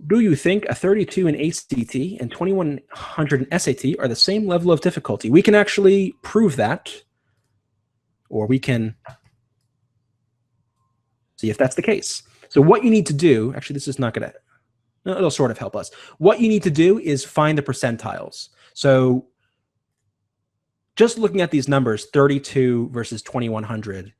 Do you think a 32 in ACT and 2100 in SAT are the same level of difficulty? We can actually prove that, or we can see if that's the case. So what you need to do, actually, this is not going to, it'll sort of help us. What you need to do is find the percentiles. So just looking at these numbers, 32 versus 2100,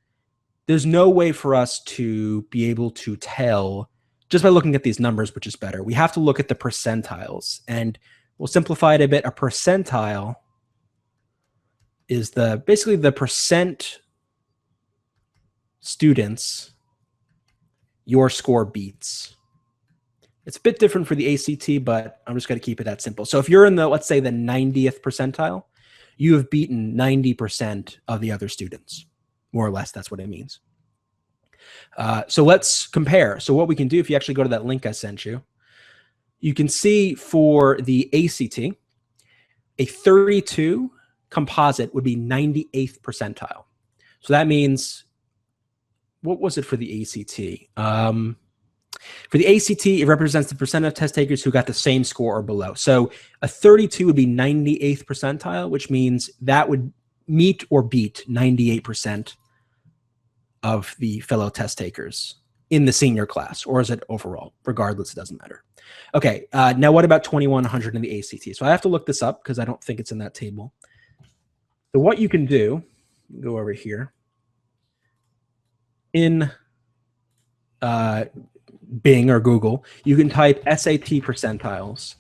there's no way for us to be able to tell just by looking at these numbers, which is better. We have to look at the percentiles, and we'll simplify it a bit. A percentile is basically the percent students your score beats. It's a bit different for the ACT, but I'm just going to keep it that simple. So if you're in the, let's say, the 90th percentile, you have beaten 90% of the other students. More or less, that's what it means. So let's compare. So what we can do, if you actually go to that link I sent you, you can see for the ACT, a 32 composite would be 98th percentile. So that means, what was it for the ACT? For the ACT, it represents the percent of test takers who got the same score or below. So a 32 would be 98th percentile, which means that would meet or beat 98% of the fellow test takers in the senior class, or is it overall? Regardless, it doesn't matter. Okay, now what about 2100 in the ACT? So I have to look this up because I don't think it's in that table. So what you can do, go over here. In Bing or Google, you can type SAT percentiles.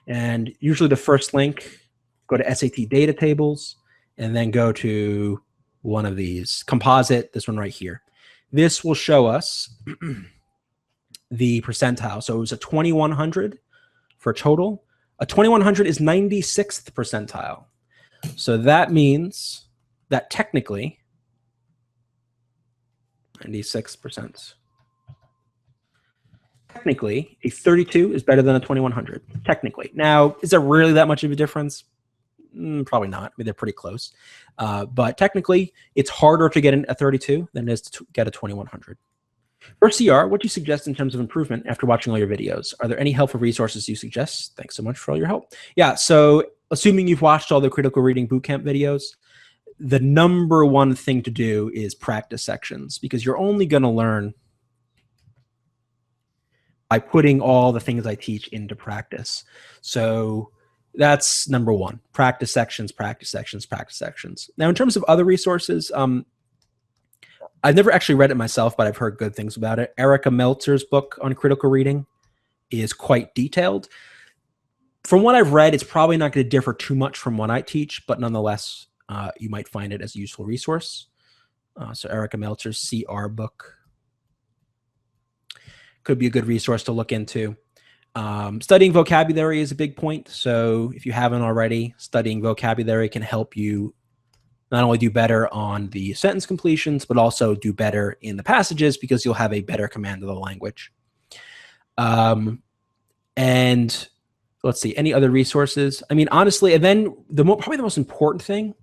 And usually the first link, go to SAT data tables, and then go to one of these, composite, this one right here. This will show us the percentile. So it was a 2100 for total. A 2100 is 96th percentile. So that means that technically 96%. Technically, a 32 is better than a 2100. Technically. Now, is there really that much of a difference? Probably not. I mean, they're pretty close. But technically, it's harder to get a 32 than it is to get a 2100. For CR, what do you suggest in terms of improvement after watching all your videos? Are there any helpful resources you suggest? Thanks so much for all your help. Yeah, so assuming you've watched all the critical reading bootcamp videos, the number one thing to do is practice sections, because you're only going to learn by putting all the things I teach into practice. So that's number one. Practice sections, practice sections, practice sections. Now, in terms of other resources, I've never actually read it myself, but I've heard good things about it. Erica Meltzer's book on critical reading is quite detailed. From what I've read, it's probably not going to differ too much from what I teach, but nonetheless, you might find it as a useful resource. So Erica Meltzer's CR book could be a good resource to look into. Studying vocabulary is a big point. So if you haven't already, studying vocabulary can help you not only do better on the sentence completions, but also do better in the passages because you'll have a better command of the language. And let's see, any other resources? I mean, honestly, and then probably the most important thing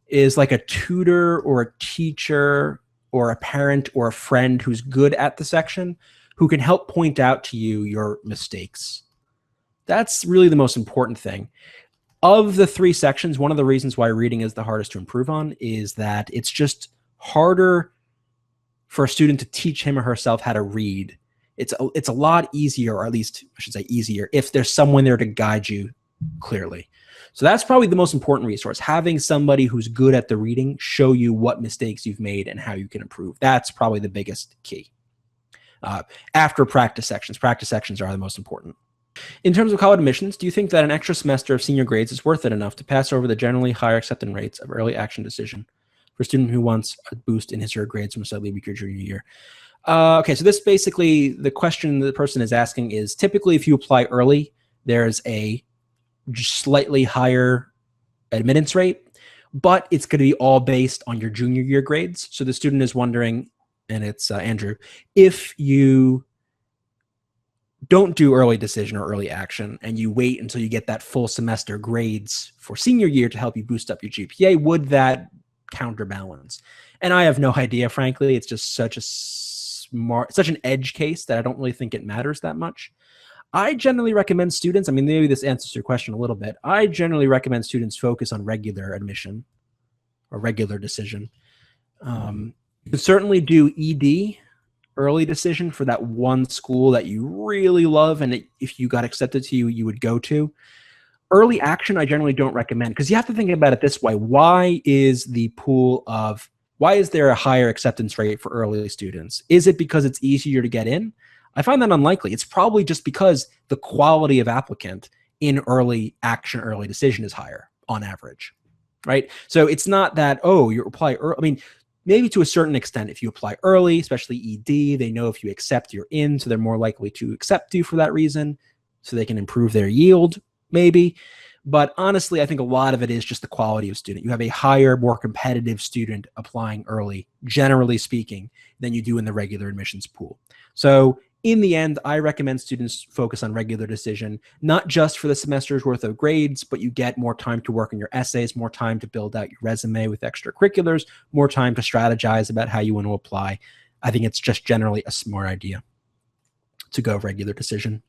is like a tutor or a teacher or a parent or a friend who's good at the section who can help point out to you your mistakes. That's really the most important thing. Of the three sections, one of the reasons why reading is the hardest to improve on is that it's just harder for a student to teach him or herself how to read. It's a lot easier, or at least I should say easier, if there's someone there to guide you clearly. So that's probably the most important resource, having somebody who's good at the reading show you what mistakes you've made and how you can improve. That's probably the biggest key. After practice sections are the most important. In terms of college admissions, do you think that an extra semester of senior grades is worth it enough to pass over the generally higher acceptance rates of early action decision for a student who wants a boost in his or her grades from a slightly weaker junior year? Okay, so this basically, the question the person is asking is, typically if you apply early, there's a slightly higher admittance rate, but it's going to be all based on your junior year grades. So the student is wondering, and it's Andrew, if you don't do early decision or early action and you wait until you get that full semester grades for senior year to help you boost up your GPA, would that counterbalance? And I have no idea, frankly. It's just such an edge case that I don't really think it matters that much. I generally recommend students, I mean, maybe this answers your question a little bit. I generally recommend students focus on regular admission or regular decision. You can certainly do ED, early decision, for that one school that you really love and if you got accepted to you would go to. Early action I generally don't recommend, because you have to think about it this way. Why is there a higher acceptance rate for early students? Is it because it's easier to get in? I find that unlikely. It's probably just because the quality of applicant in early action, early decision is higher on average, right? So it's not that, oh, you apply early. I mean, maybe to a certain extent, if you apply early, especially ED, they know if you accept, you're in, so they're more likely to accept you for that reason, so they can improve their yield, maybe. But honestly, I think a lot of it is just the quality of student. You have a higher, more competitive student applying early, generally speaking, than you do in the regular admissions pool. So in the end, I recommend students focus on regular decision, not just for the semester's worth of grades, but you get more time to work on your essays, more time to build out your resume with extracurriculars, more time to strategize about how you want to apply. I think it's just generally a smart idea to go regular decision.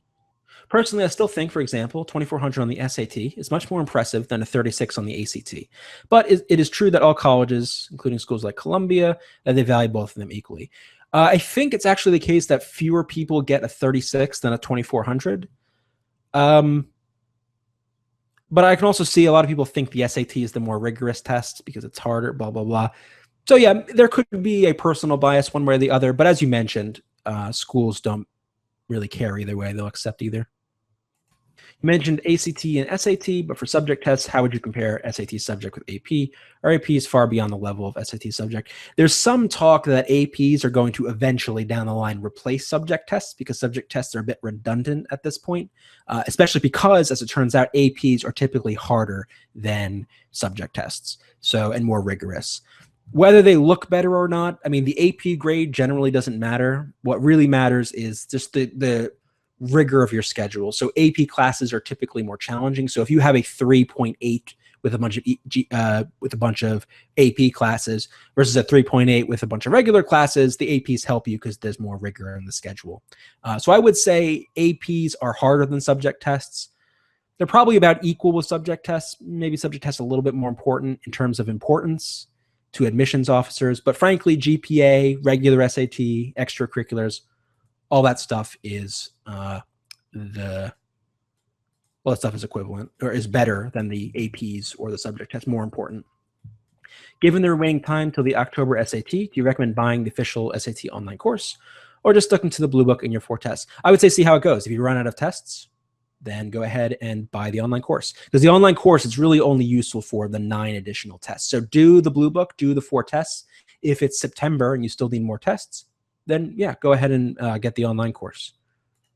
Personally, I still think, for example, 2400 on the SAT is much more impressive than a 36 on the ACT. But it is true that all colleges, including schools like Columbia, they value both of them equally. I think it's actually the case that fewer people get a 36 than a 2400. But I can also see a lot of people think the SAT is the more rigorous test because it's harder, blah, blah, blah. So yeah, there could be a personal bias one way or the other. But as you mentioned, schools don't really care either way. They'll accept either. You mentioned ACT and SAT, but for subject tests, how would you compare SAT subject with AP? Or AP is far beyond the level of SAT subject. There's some talk that APs are going to eventually down the line replace subject tests because subject tests are a bit redundant at this point, especially because, as it turns out, APs are typically harder than subject tests, and more rigorous. Whether they look better or not, I mean, the AP grade generally doesn't matter. What really matters is just the rigor of your schedule. So AP classes are typically more challenging. So if you have a 3.8 with a bunch of AP classes versus a 3.8 with a bunch of regular classes, the APs help you because there's more rigor in the schedule. So I would say APs are harder than subject tests. They're probably about equal with subject tests. Maybe subject tests a little bit more important in terms of importance to admissions officers. But frankly, GPA, regular SAT, extracurriculars, all that stuff is that stuff is equivalent or is better than the APs or the subject test, more important. Given the remaining time till the October SAT, do you recommend buying the official SAT online course or just sticking to the blue book in your 4 tests? I would say see how it goes. If you run out of tests, then go ahead and buy the online course, because the online course is really only useful for the 9 additional tests. So do the blue book, do the 4 tests. If it's September and you still need more tests, then yeah, go ahead and get the online course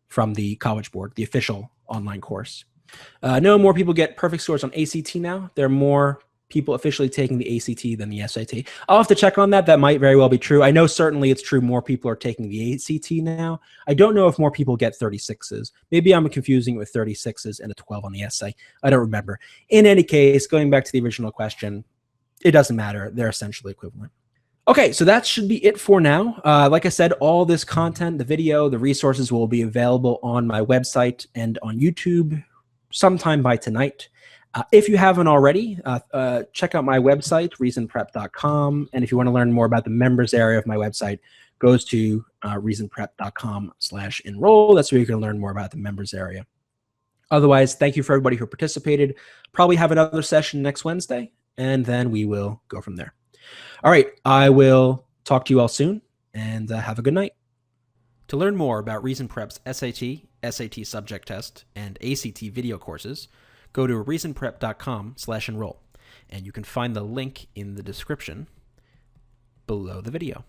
from the College Board, the official online course. No more people get perfect scores on ACT now. There are more people officially taking the ACT than the SAT. I'll have to check on that. That might very well be true. I know certainly it's true more people are taking the ACT now. I don't know if more people get 36s. Maybe I'm confusing it with 36s and a 12 on the essay. I don't remember. In any case, going back to the original question, it doesn't matter. They're essentially equivalent. Okay, so that should be it for now. Like I said, all this content, the video, the resources will be available on my website and on YouTube sometime by tonight. If you haven't already, check out my website, reasonprep.com. And if you want to learn more about the members area of my website, goes to reasonprep.com/enroll. That's where you can learn more about the members area. Otherwise, thank you for everybody who participated. Probably have another session next Wednesday, and then we will go from there. All right, I will talk to you all soon, and have a good night. To learn more about Reason Prep's SAT, SAT subject test, and ACT video courses, go to reasonprep.com/enroll, and you can find the link in the description below the video.